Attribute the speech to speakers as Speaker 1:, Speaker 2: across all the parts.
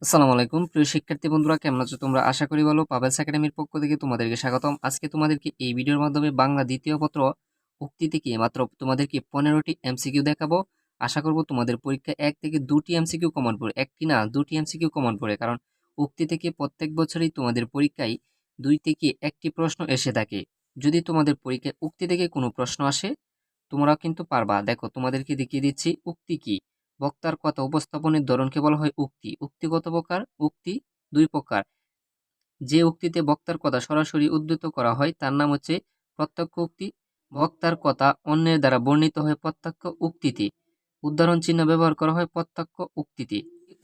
Speaker 1: আসসালামু আলাইকুম প্রিয় শিক্ষার্থী বন্ধুরা, কেমন আছো তোমরা? আশা করি ভালো। পাবেলস একাডেমির পক্ষ থেকে তোমাদেরকে স্বাগতম। আজকে তোমাদেরকে এই ভিডিওর মাধ্যমে বাংলা দ্বিতীয় পত্র উক্তি থেকে মাত্র তোমাদেরকে 15টি এমসিকিউ দেখাবো। আশা করব তোমাদের পরীক্ষা 1 থেকে 2টি এমসিকিউ কমন পড়ে, একটি না 2টি এমসিকিউ কমন পড়ে, কারণ উক্তি থেকে প্রত্যেক বছরই তোমাদের পরীক্ষায় 2 থেকে 1টি প্রশ্ন এসে থাকে। যদি তোমাদের পরীক্ষায় উক্তি থেকে কোনো প্রশ্ন আসে তোমরা কিন্তু পারবা। দেখো তোমাদেরকে দেখিয়ে দিচ্ছি উক্তি কি। বক্তার কথা উপস্থাপনের ধরনকে বলা হয় উক্তি। উক্তি কত প্রকার? উক্তি দুই প্রকার। যে উক্তিতে বক্তার কথা সরাসরি উদ্ধৃত করা হয় তার নাম হচ্ছে প্রত্যক্ষ উক্তি। বক্তার কথা অন্যের দ্বারা বর্ণিত হয় প্রত্যক্ষ উক্তিতে। উদাহরণ চিহ্ন ব্যবহার করা হয় প্রত্যক্ষ উক্তিতে।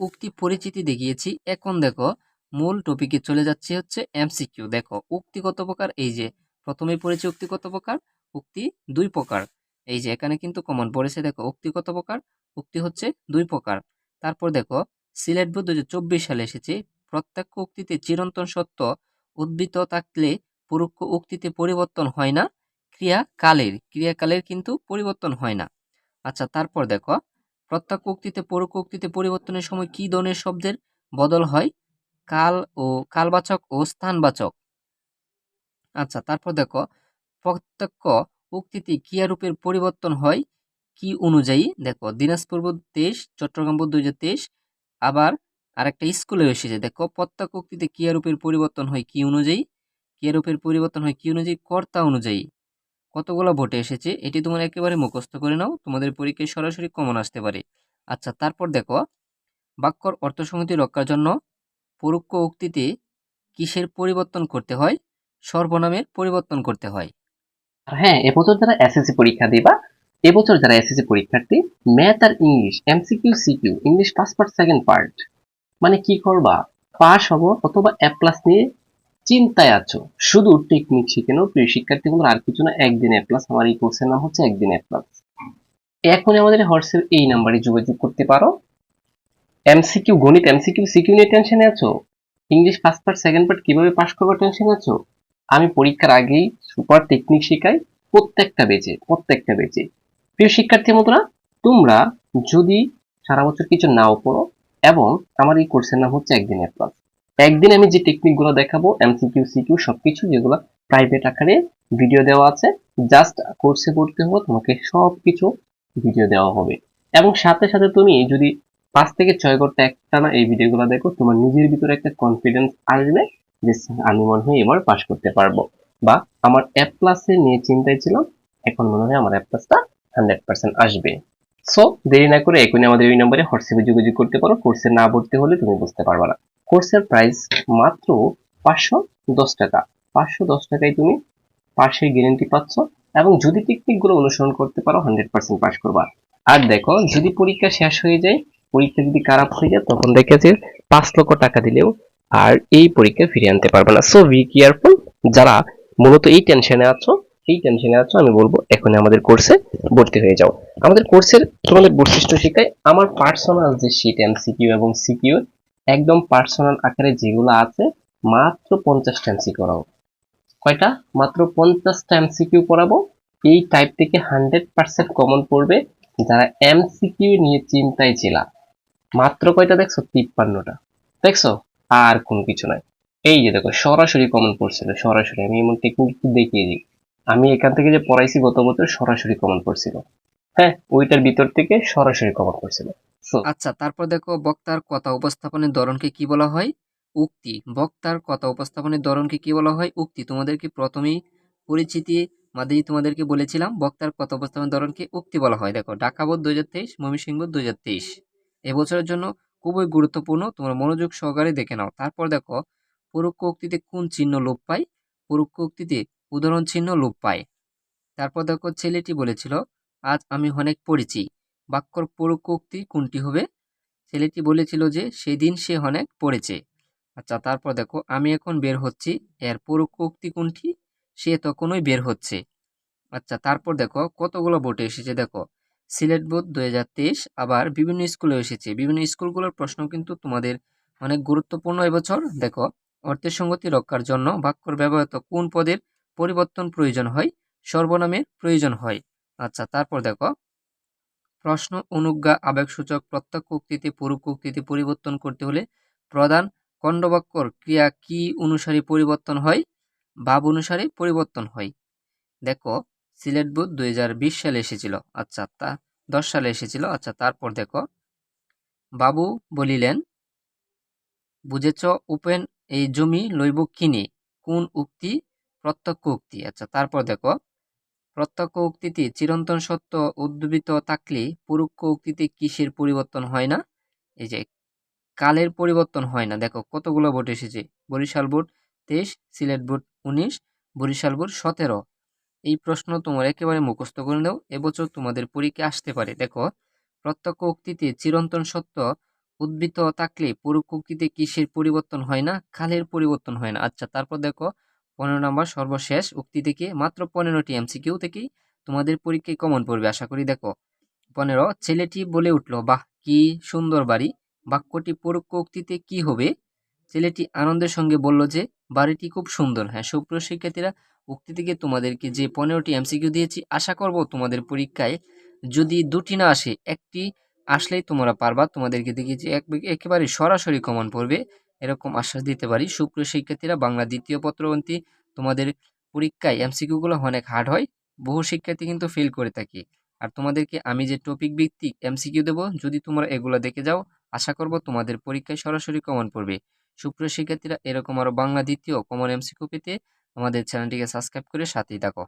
Speaker 1: উক্তি পরিচিতি দেখিয়েছি, এখন দেখো মূল টপিকে চলে যাচ্ছে হচ্ছে এমসিকিউ। দেখো উক্তি কত প্রকার, এই যে প্রথমেই পড়েছে উক্তি কত প্রকার। উক্তি দুই প্রকার। এই যে এখানে কিন্তু কমন পড়েছে, দেখো উক্তি কত প্রকার। উক্তি হচ্ছে দুই প্রকার। তারপর দেখো সিলেট বোর্ড 2024 সালে এসেছে, প্রত্যক্ষ উক্তিতে চিরন্তন সত্য উদ্ভূত থাকলে পরোক্ষ উক্তিতে পরিবর্তন হয় না, ক্রিয়াকালের কিন্তু পরিবর্তন হয় না। আচ্ছা, তারপর দেখো প্রত্যক্ষ উক্তিতে পরোক্ষ উক্তিতে পরিবর্তনের সময় কি ধরনের শব্দের বদল হয়? কাল ও কালবাচক ও স্থানবাচক। আচ্ছা, তারপর দেখো প্রত্যক্ষ উক্তিতে ক্রিয়ারূপের পরিবর্তন হয় কি অনুযায়ী? দেখো দিনাজপুর বোর্ড 23, চট্টগ্রাম বোর্ড 2023, আবার আরেকটা স্কুলে এসেছে। দেখো প্রত্যক্ষ উক্তিতে ক্রিয়ারূপের পরিবর্তন হয় কি অনুযায়ী? ক্রিয়ারূপের পরিবর্তন হয় কি অনুযায়ী? কর্তা অনুযায়ী। কতগুলো ভোটে এসেছে এটি তোমরা একেবারে মুখস্থ করে নাও, তোমাদের পরীক্ষায় সরাসরি কমন আসতে পারে। আচ্ছা, তারপর দেখো বাক্যর অর্থসংগতি রক্ষার জন্য পরোক্ষ উক্তিতে কিসের পরিবর্তন করতে হয়? সর্বনামের পরিবর্তন করতে হয়।
Speaker 2: হ্যাঁ, এবছর যারা এসএসসি পরীক্ষা দিবা, এবছর যারা এসএসসি পরীক্ষার্থী, ম্যাথ আর English MCQ CQ English first part second part মানে কি করবা? পাস হবো অথবা এ প্লাস নিয়ে চিন্তায় আছো, শুধু টেকনিক শিখে নাও প্রিয় শিক্ষার্থী বন্ধুরা, আর কিছু না। একদিন এ প্লাস, আমার এই কোর্সের নাম হচ্ছে একদিন এ প্লাস। এখন আমাদের হোয়াটসঅ্যাপ এই নাম্বারে যোগাযোগ করতে পারো। এমসিকিউ গণিত এমসিকিউ সিকিউ নিয়ে টেনশনে আছো, English first part second part কিভাবে পাস করবো টেনশনে আছো, আমি পরীক্ষার আগেই সুপার টেকনিক শেখাই প্রত্যেকটা বেচে। প্রিয় শিক্ষার্থী বন্ধুরা, তোমরা যদি সারা বছর কিছু নাও পড়ো, এবং আমার এই কোর্সের নাম হচ্ছে একদিন এ প্লাস, একদিন আমি যে টেকনিক গুলো দেখাবো এমসিকিউ সিকিউ সবকিছু, যেগুলো প্রাইভেট আকারে ভিডিও দেওয়া আছে, জাস্ট কোর্সে পড়তে হবে, তোমাকে সবকিছু ভিডিও দেওয়া হবে। এবং সাথে সাথে তুমি যদি 5 থেকে 6 ঘন্টা একটানা এই ভিডিওগুলো দেখো, তোমার নিজের ভিতরে একটা কনফিডেন্স আসবে যে আমি মনে হয় এবার পাস করতে পারবো, বা আমার এ প্লাসে নিয়ে চিন্তায় ছিলাম, এখন মনে হয় আমার এ প্লাসটা 100% আসবে। সো দেরি না করে এখনই আমাদের এই নম্বরে হোয়াটসঅ্যাপে যোগাযোগ করতে পারো। কোর্সে না ভর্তি হলে তুমি বুঝতে পারবে না। কোর্সের প্রাইস মাত্র 510 টাকা। 510 টাকায় তুমি পাশের গ্যারান্টি পাচ্ছ, এবং যদি টেকনিক গুলো অনুসরণ করতে পারো 100% পাস করবা। আর দেখো যদি পরীক্ষা শেষ হয়ে যায়, পরীক্ষা যদি খারাপ হয়ে যায়, তখন দেখে যে 5 লক্ষ টাকা দিলেও আর এই পরীক্ষা ফিরিয়ে আনতে পারবে না। So be careful. যারা মূলত এই টেনশনে আছো আমি বলবো এখন আমাদের কোর্সে ভর্তি হয়ে যাও। আমাদের কোর্সের তোমাদের বৈশিষ্ট্য শিখায়, আমার পার্সোনাল যে শীট এমসিকিউ এবং সিকিউ একদম পার্সোনাল আকারে যেগুলো আছে, মাত্র 50টা এমসিকিউ করাও। কয়টা? মাত্র 50টা এমসিকিউ করাবো। এই টাইপ থেকে 100% কমন পড়বে। যারা এমসিকিউ নিয়ে চিন্তায় ছিল, মাত্র কয়টা দেখছো? 53টা দেখছো, আর কোনো কিছু নাই। এই যে দেখো সরাসরি কমন পড়ছিল, সরাসরি আমি এমন টেকনিক দেখিয়ে দিই, আমি এখান থেকে যে পড়াইছি গত বছর সরাসরি কমন পড়ছিল। হ্যাঁ, ওইটার ভিতর থেকে সরাসরি কমন পড়ছিল। সো
Speaker 1: আচ্ছা, তারপর দেখো বক্তার কথা উপস্থাপনের ধরনকে কি বলা হয়? উক্তি। বক্তার কথা উপস্থাপনের ধরনকে কি বলা হয়? উক্তি। তোমাদেরকে প্রথমেই পরিচিতি মাধ্যমে তোমাদেরকে বলেছিলাম বক্তার কথা উপস্থাপনের ধরনকে উক্তি বলা হয়। দেখো ঢাকা বোর্ড 2023, ময়মনসিংহ বোর্ড 2023 এবছরের জন্য খুবই গুরুত্বপূর্ণ, তোমরা মনোযোগ সহকারে দেখে নাও। তারপর দেখো পরোক্ষ উক্তিতে কোন চিহ্ন লোপ পায়? পরোক্ষ উক্তিতে উদাহরণ চিহ্ন লোপ পায়। তারপর দেখো ছেলেটি বলেছিল আজ আমি অনেক পড়েছি। বাক্যর পরোক্ষ উক্তি কোনটি হবে? ছেলেটি বলেছিল যে সেদিন সে অনেক পড়েছে। আচ্ছা, তারপর দেখো আমি এখন বের হচ্ছি, এর পরোক্ষ উক্তি কোনটি? সে তখনই বের হচ্ছে। আচ্ছা, তারপর দেখো কতগুলো বোর্ডে এসেছে। দেখো সিলেট বোর্ড 2023, আবার বিভিন্ন স্কুলে এসেছে। বিভিন্ন স্কুলগুলোর প্রশ্ন কিন্তু তোমাদের অনেক গুরুত্বপূর্ণ এবছর। দেখো অর্থের সঙ্গতি রক্ষার জন্য বাক্যর ব্যবহৃত কোন পদের পরিবর্তন প্রয়োজন হয়? সর্বনামের প্রয়োজন হয়। আচ্ছা, তারপর দেখো প্রশ্ন অনুজ্ঞা আবেগসূচক প্রত্যক্ষ উক্তিতে পরোক্ষ উক্তিতে পরিবর্তন করতে হলে প্রধান খণ্ডবাক্যর ক্রিয়া কি অনুসারে পরিবর্তন হয়? ভাব অনুসারে পরিবর্তন হয়। দেখো সিলেট বোর্ড 2020 সালে এসেছিল, আচ্ছা 10 সালে এসেছিল। আচ্ছা তারপর দেখো, বাবু বলিলেন, বুঝেছ উপেন, এই জমি লইব কিনে, কোন উক্তি? প্রত্যক্ষ উক্তি। আচ্ছা তারপর দেখো, প্রত্যক্ষ উক্তিতে চিরন্তন সত্য উদ্ভূত থাকলে পরোক্ষ উক্তিতে কিসের পরিবর্তন হয় না? এই যে কালের পরিবর্তন হয় না। দেখো কতগুলো ভোট এসেছে, Barishal board 23, Sylhet board 19, Barishal board 17। এই প্রশ্ন তোমার একেবারে মুখস্থ করে নাও, এবছর তোমাদের পরীক্ষা আসতে পারে। দেখো, প্রত্যক্ষ উক্তিতে চিরন্তন সত্য উদ্ভূত থাকলে পরোক্ষ উক্তিতে কিসের পরিবর্তন হয় না? কালের পরিবর্তন হয় না। আচ্ছা তারপর দেখো 15 নম্বর সর্বশেষ উক্তি থেকে মাত্র 15টি এমসিকিউ থেকেই তোমাদের পরীক্ষায় কমন পড়বে আশা করি। দেখো 15, ছেলেটি বলে উঠল, বাহ কি সুন্দর বাড়ি। বাক্যটি পরোক্ষ উক্তিতে কি হবে? ছেলেটি আনন্দের সঙ্গে বলল যে বাড়িটি খুব সুন্দর। হ্যাঁ সুপ্রিয় শিক্ষার্থীরা, উক্তি থেকে তোমাদেরকে যে 15টি এমসিকিউ দিয়েছি, আশা করব তোমাদের পরীক্ষায় যদি দুটি না আসে, একটি আসলেই তোমরা পারবা। তোমাদেরকে দেখিয়েছি একেবারে সরাসরি কমন পড়বে, এরকম আশ্বাস দিতে পারি। সুপ্রিয় শিক্ষার্থীরা, বাংলা দ্বিতীয় পত্রবর্তী তোমাদের পরীক্ষায় এমসিকিউ গুলো অনেক হার্ড হয়, বহু শিক্ষার্থী কিন্তু ফেল করে থাকে। আর তোমাদেরকে আমি যে টপিক ভিত্তিক এমসিকিউ দেবো, যদি তোমরা এগুলো দেখে যাও, আশা করব তোমাদের পরীক্ষায় সরাসরি কমন পড়বে। সুপ্রিয় শিক্ষার্থীরা, এরকম আরো বাংলা দ্বিতীয় কমন এমসিকিউ পেতে আমাদের চ্যানেলটিকে সাবস্ক্রাইব করে সাথেই থাকো।